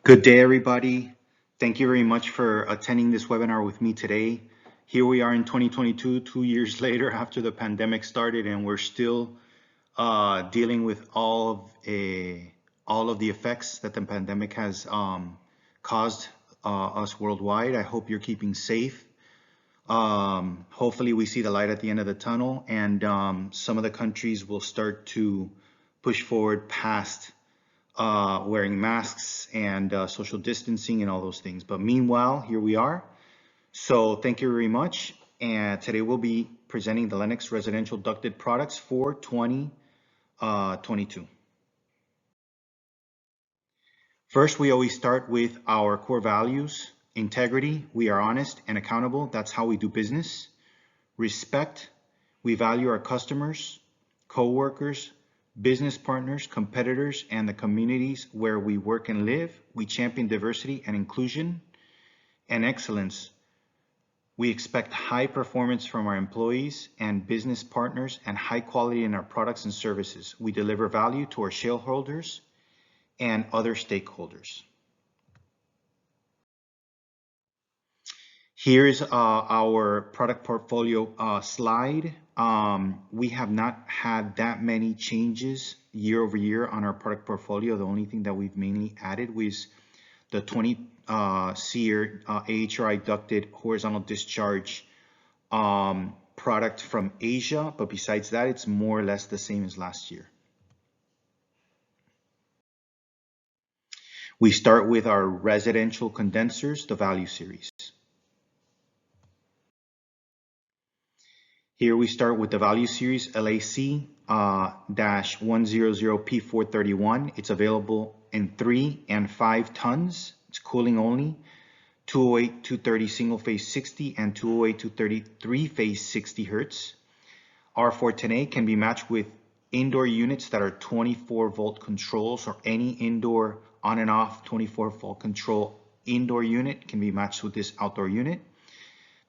Good day, everybody. Thank you very much for attending this webinar with me today. Here we are in 2022, 2 years later after the pandemic started, and we're still dealing with all of the effects that the pandemic has caused us worldwide. I hope you're keeping safe. Hopefully we see the light at the end of the tunnel, and some of the countries will start to push forward past wearing masks and social distancing and all those things. But meanwhile, here we are. So thank you very much. And today we'll be presenting the Lennox residential ducted products for 2022. First, we always start with our core values. Integrity, we are honest and accountable. That's how we do business. Respect, we value our customers, co-workers, business partners, competitors, and the communities where we work and live. We champion diversity and inclusion. And excellence, we expect high performance from our employees and business partners and high quality in our products and services. We deliver value to our shareholders and other stakeholders. Here is our product portfolio slide. We have not had that many changes year over year on our product portfolio. The only thing that we've mainly added was the 20 SEER AHRI ducted horizontal discharge product from Asia. But besides that, it's more or less the same as last year. We start with our residential condensers, the value series. Here we start with the value series LAC-100P431. It's available in 3 and 5 tons. It's cooling only. 208, 230 single phase 60 and 208, 230 three-phase 60 hertz. R410A can be matched with indoor units that are 24 volt controls, or any indoor on and off 24 volt control indoor unit can be matched with this outdoor unit.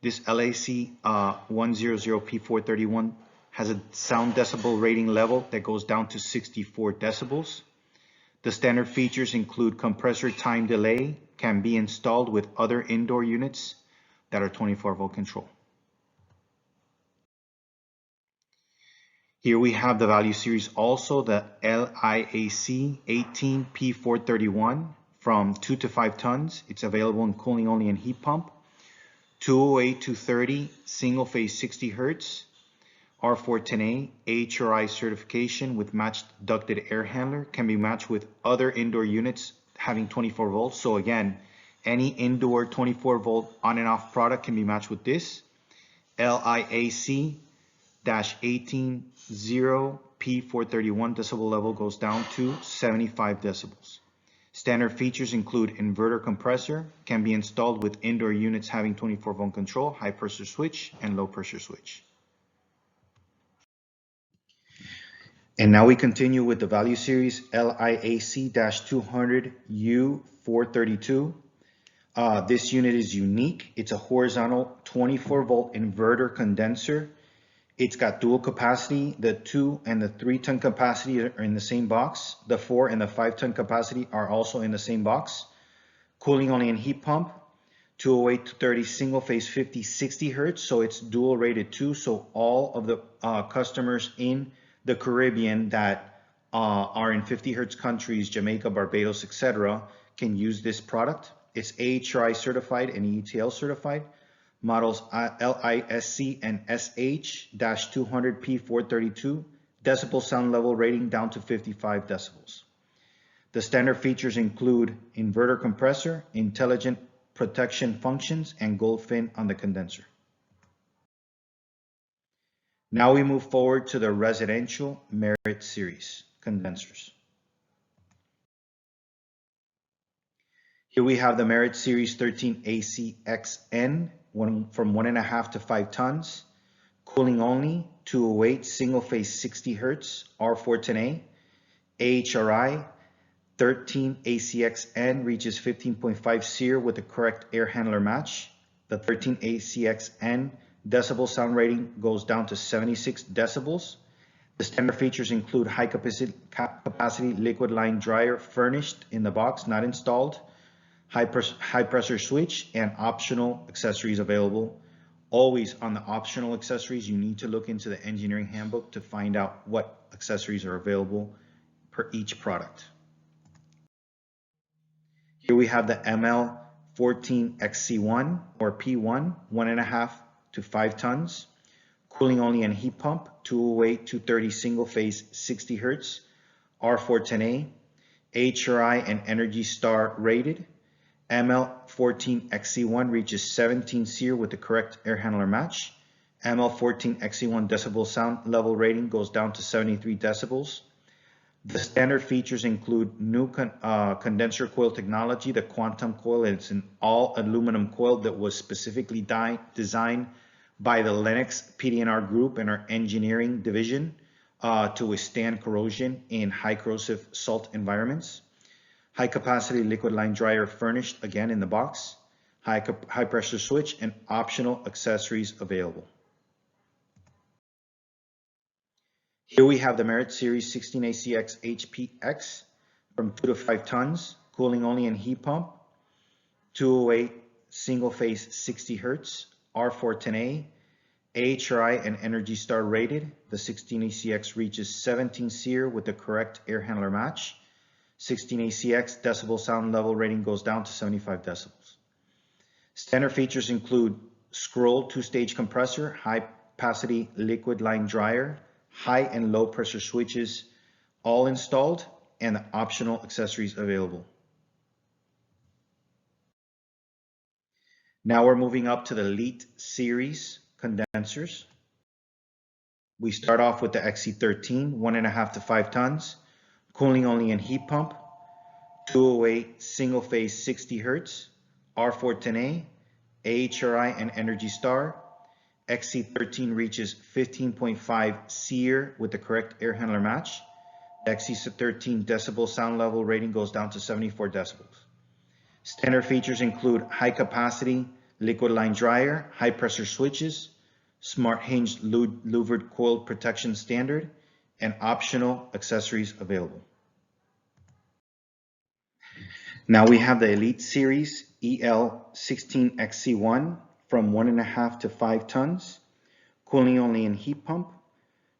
This LAC-100P431 has a sound decibel rating level that goes down to 64 decibels. The standard features include compressor time delay, can be installed with other indoor units that are 24 volt control. Here we have the value series also, the LIAC-18P431 from 2 to 5 tons. It's available in cooling only and heat pump. 208, 230 single phase 60 hertz. R410A AHRI certification with matched ducted air handler, can be matched with other indoor units having 24 volts. So again, any indoor 24 volt on and off product can be matched with this. LIAC-180P431 decibel level goes down to 75 decibels. Standard features include inverter compressor, can be installed with indoor units having 24 volt control, high pressure switch, and low pressure switch. And now we continue with the value series LIAC-200U432. This unit is unique. It's a horizontal 24 volt inverter condenser. It's got dual capacity. The 2 and the 3 ton capacity are in the same box. The 4 and the 5 ton capacity are also in the same box. Cooling only and heat pump. 208 to 30 single phase 50, 60 hertz. So it's dual rated 2. So all of the customers in the Caribbean that are in 50 hertz countries, Jamaica, Barbados, etc., can use this product. It's AHRI certified and ETL certified. Models LISC and SH-200P432, decibel sound level rating down to 55 decibels. The standard features include inverter compressor, intelligent protection functions, and gold fin on the condenser. Now we move forward to the residential Merit series condensers. Here we have the Merit series 13ACXN from 1.5 to 5 tons, cooling only, 208 single phase 60 hertz, R410A, AHRI, 13ACXN reaches 15.5 SEER with the correct air handler match. The 13ACXN decibel sound rating goes down to 76 decibels. The standard features include high capacity liquid line dryer furnished in the box, not installed, high pressure switch, and optional accessories available. Always on the optional accessories, you need to look into the engineering handbook to find out what accessories are available per each product. Here we have the ML14XC1 or P1, 1.5 to 5 tons, cooling only and heat pump, 208, 230 single phase, 60 Hertz, R410A, HRI and Energy Star rated. ML14XC1 reaches 17 SEER with the correct air handler match. ML14XC1 decibel sound level rating goes down to 73 decibels. The standard features include new condenser coil technology, the quantum coil. It's an all aluminum coil that was specifically designed by the Lennox PD&R group and our engineering division to withstand corrosion in high corrosive salt environments. High capacity liquid line dryer furnished again in the box. High pressure switch and optional accessories available. Here we have the Merit Series 16ACX HPX from 2 to 5 tons, cooling only and heat pump, 208 single phase, 60 Hertz, R410A, AHRI and Energy Star rated. The 16ACX reaches 17 SEER with the correct air handler match. 16ACX decibel sound level rating goes down to 75 decibels. Standard features include scroll 2-stage compressor, high capacity liquid line dryer, high and low pressure switches all installed, and the optional accessories available. Now we're moving up to the Elite Series condensers. We start off with the XC13, 1.5 to 5 tons, cooling only and heat pump, 208 single phase, 60 Hertz, R410A, AHRI and Energy Star. XC13 reaches 15.5 SEER with the correct air handler match. The XC13 decibel sound level rating goes down to 74 decibels. Standard features include high capacity liquid line dryer, high pressure switches, smart hinge louvered coil protection standard, and optional accessories available. Now we have the Elite Series EL16XC1 from 1.5 to 5 tons, cooling only and heat pump,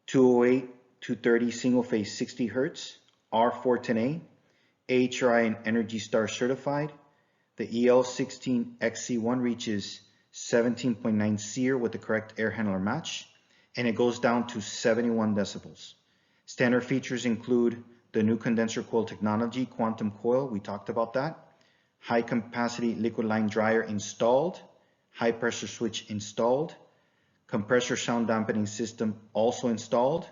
208, 230 single phase, 60 Hertz, R410A, AHRI and Energy Star certified. The EL16XC1 reaches 17.9 SEER with the correct air handler match, and it goes down to 71 decibels. Standard features include the new condenser coil technology, quantum coil, we talked about that, high capacity liquid line dryer installed, high pressure switch installed, compressor sound dampening system also installed,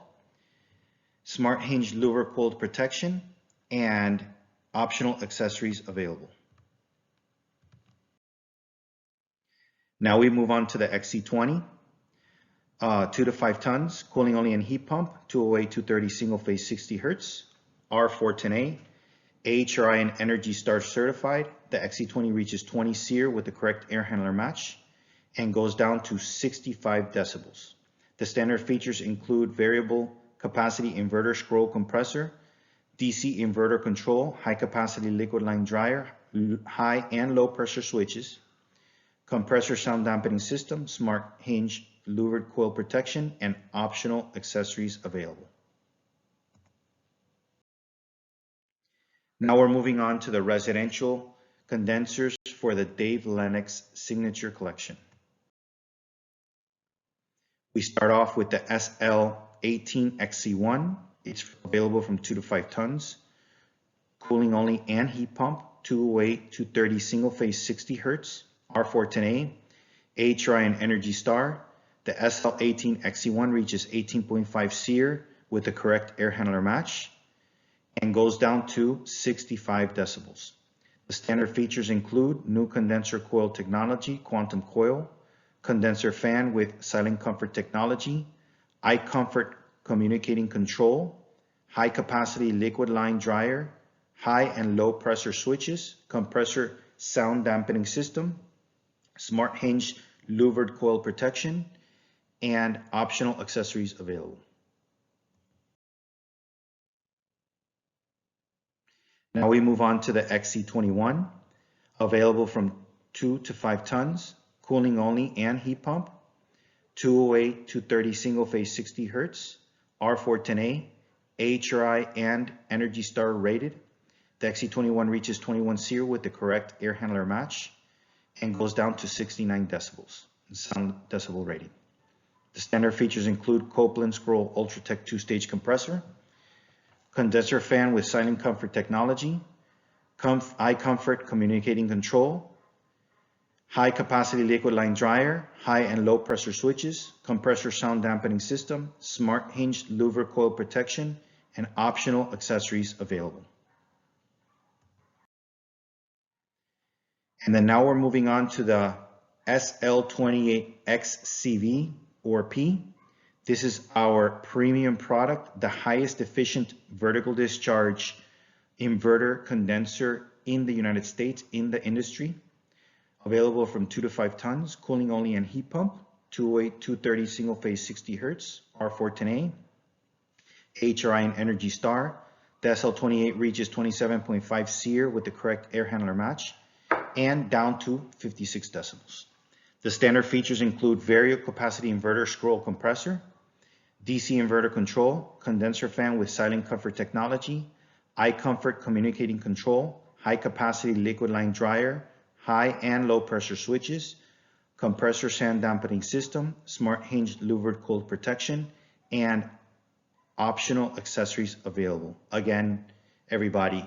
smart hinge louver coil protection, and optional accessories available. Now we move on to the XC20, 2 to 5 tons, cooling only and heat pump, 208, 230 single phase, 60 Hertz, R410A, AHRI and Energy Star certified. The XC20 reaches 20 SEER with the correct air handler match and goes down to 65 decibels. The standard features include variable capacity inverter scroll compressor, DC inverter control, high capacity liquid line dryer, high and low pressure switches, compressor sound dampening system, smart hinge louvered coil protection, and optional accessories available. Now we're moving on to the residential condensers for the Dave Lennox Signature Collection. We start off with the SL18XC1. It's available from 2 to 5 tons, cooling only and heat pump, 208, 230 single phase, 60 Hertz, R410A, AHRI and Energy Star. The SL18XC1 reaches 18.5 SEER with the correct air handler match and goes down to 65 decibels. The standard features include new condenser coil technology, quantum coil, condenser fan with silent comfort technology, iComfort communicating control, high capacity liquid line dryer, high and low pressure switches, compressor sound dampening system, smart hinge louvered coil protection, and optional accessories available. Now we move on to the XC21, available from 2 to 5 tons, cooling only and heat pump, 208, 230 single phase 60 hertz, R410A, AHRI and Energy Star rated. The XC21 reaches 21 SEER with the correct air handler match and goes down to 69 decibels, sound decibel rating. The standard features include Copeland Scroll Ultratech 2-stage compressor, condenser fan with silent comfort technology, eye comfort communicating control, high capacity liquid line dryer, high and low pressure switches, compressor sound dampening system, smart hinged louver coil protection, and optional accessories available. And then now we're moving on to the SL28XCV or P. This is our premium product, the highest efficient vertical discharge inverter condenser in the United States in the industry. Available from 2 to 5 tons, cooling only and heat pump, 208, 230 single phase 60 hertz, R410A, HRI and Energy Star. The SL28 reaches 27.5 SEER with the correct air handler match and down to 56 decibels. The standard features include variable capacity inverter scroll compressor, DC inverter control, condenser fan with silent comfort technology, eye comfort communicating control, high capacity liquid line dryer, high and low pressure switches, compressor sound dampening system, smart hinged louvered coil protection, and optional accessories available. Again, everybody,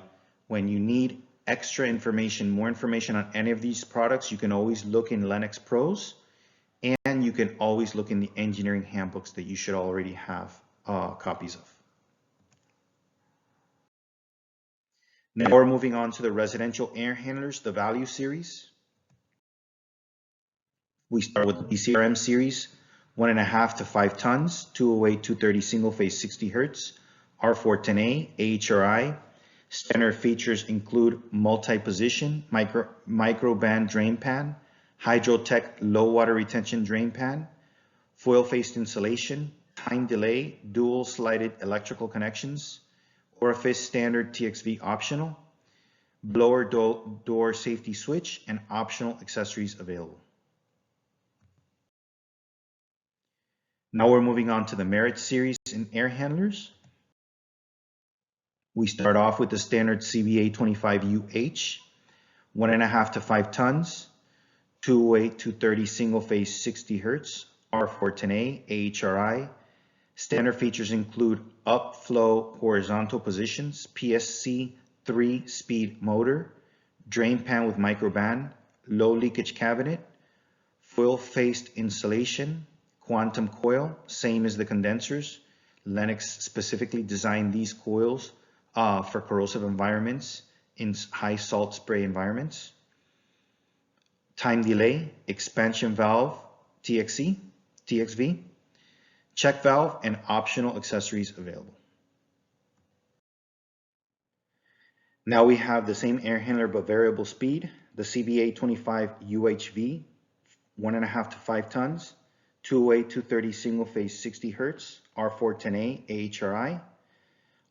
when you need extra information, more information on any of these products, you can always look in Lennox Pros, and you can always look in the engineering handbooks that you should already have copies of. Now we're moving on to the residential air handlers, the value series. We start with the PCRM series, 1.5 to 5 tons, 208, 230 single phase 60 hertz, R410A, AHRI. Standard features include multi-position, micro band drain pan, Hydrotech low water retention drain pan, foil-faced insulation, time delay, dual slided electrical connections, orifice standard TXV optional, blower door safety switch, and optional accessories available. Now we're moving on to the Merit series in air handlers. We start off with the standard CBA 25UH, 1.5 to 5 tons, 208, 230 single phase 60 hertz, R410A, AHRI. Standard features include upflow horizontal positions, PSC 3-speed motor, drain pan with microband, low leakage cabinet, foil-faced insulation, quantum coil, same as the condensers. Lennox specifically designed these coils for corrosive environments in high salt spray environments. Time delay, expansion valve, TXV, check valve, and optional accessories available. Now we have the same air handler but variable speed, the CBA 25 UHV, 1.5 to 5 tons, 208, 230 single phase 60 hertz, R410A, AHRI.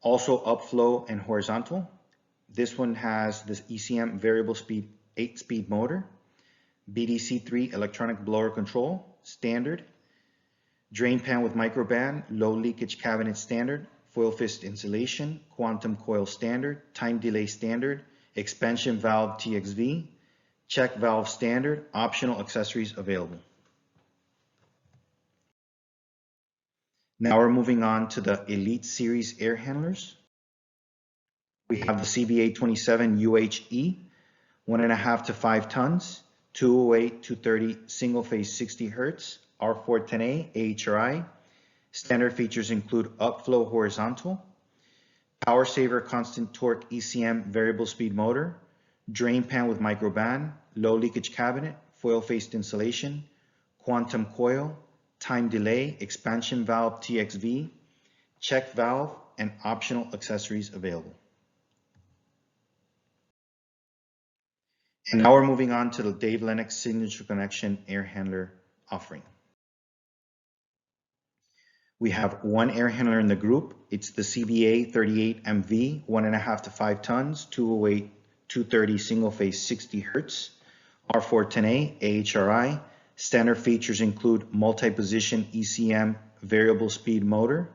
Also upflow and horizontal. This one has this ECM variable speed 8-speed motor, BDC3 electronic blower control, standard, drain pan with microband, low leakage cabinet standard, foil-faced insulation, quantum coil standard, time delay standard, expansion valve TXV, check valve standard, optional accessories available. Now we're moving on to the Elite Series air handlers. We have the CBA 27 UHE, 1.5 to 5 tons, 208, 230 single phase 60 hertz, R410A, AHRI. Standard features include upflow horizontal, power saver constant torque ECM variable speed motor, drain pan with microband, low leakage cabinet, foil-faced insulation, quantum coil, time delay, expansion valve TXV, check valve, and optional accessories available. And now we're moving on to the Dave Lennox Signature Connection air handler offering. We have one air handler in the group. It's the CBA 38MV, 1.5 to 5 tons, 208, 230 single phase 60 Hertz, R410A, AHRI. Standard features include multi-position ECM variable speed motor,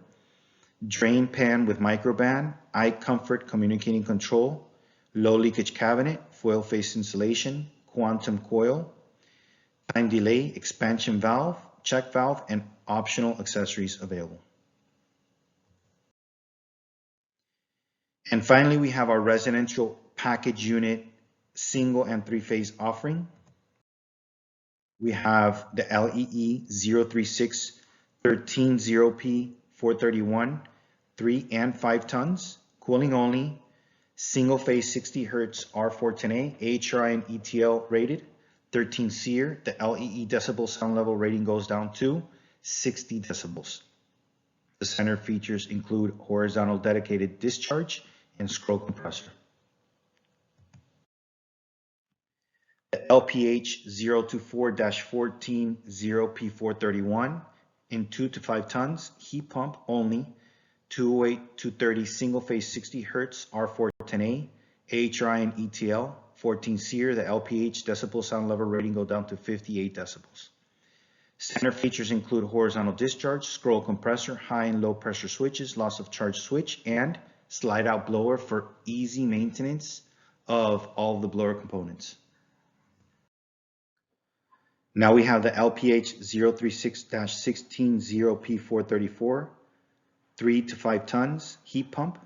drain pan with microband, eye comfort communicating control, low leakage cabinet, foil face insulation, quantum coil, time delay, expansion valve, check valve, and optional accessories available. And finally, we have our residential package unit single and three-phase offering. We have the LEE 036 130P 431, 3 and 5 tons, cooling only, single phase 60 Hertz R410A, AHRI and ETL rated, 13 SEER. The LEE decibel sound level rating goes down to 60 decibels. The standard features include horizontal dedicated discharge and scroll compressor. The LPH 024-14 0P431 in 2 to 5 tons, heat pump only, 208 230 single phase 60 Hertz R410A, AHRI and ETL, 14 SEER. The LPH decibel sound level rating go down to 58 decibels. Standard features include horizontal discharge, scroll compressor, high and low pressure switches, loss of charge switch, and slide out blower for easy maintenance of all the blower components. Now we have the LPH 036-16 0P434, 3 to 5 tons, heat pump,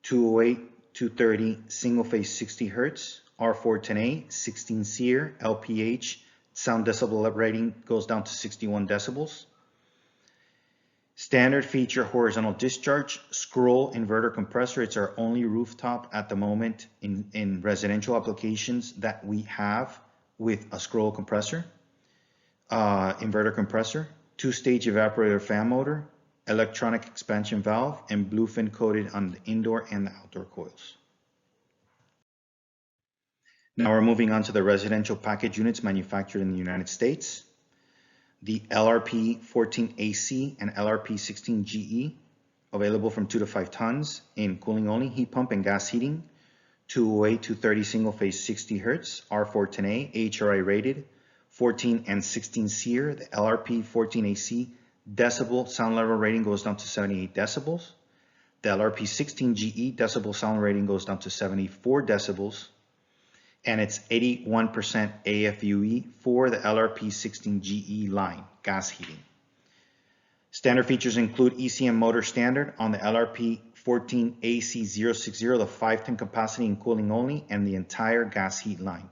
208 230 single phase 60 Hertz, R410A, 16 SEER, LPH, sound decibel rating goes down to 61 decibels. Standard feature horizontal discharge, scroll inverter compressor. It's our only rooftop at the moment in residential applications that we have with a scroll compressor, inverter compressor, 2-stage evaporator fan motor, electronic expansion valve, and bluefin coated on the indoor and the outdoor coils. Now we're moving on to the residential package units manufactured in the United States. The LRP 14AC and LRP 16GE, available from 2 to 5 tons in cooling only, heat pump and gas heating, 208 230 single phase 60 Hertz, R410A, AHRI rated, 14 and 16 SEER. The LRP 14AC decibel sound level rating goes down to 78 decibels. The LRP 16GE decibel sound rating goes down to 74 decibels. And it's 81% AFUE for the LRP 16GE line, gas heating. Standard features include ECM motor standard on the LRP 14AC060, the 5-ton capacity and cooling only, and the entire gas heat line.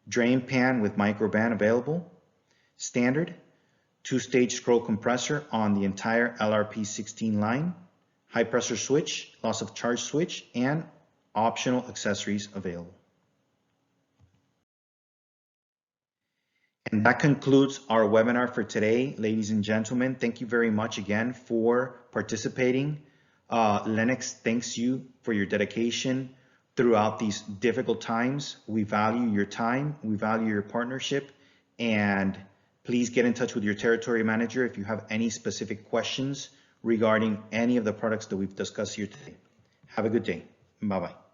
Drain pan with microband available. Standard, 2-stage scroll compressor on the entire LRP 16 line. High pressure switch, loss of charge switch, and optional accessories available. And that concludes our webinar for today, ladies and gentlemen. Thank you very much again for participating. Lennox thanks you for your dedication throughout these difficult times. We value your time, we value your partnership, and please get in touch with your territory manager if you have any specific questions regarding any of the products that we've discussed here today. Have a good day. Bye-bye.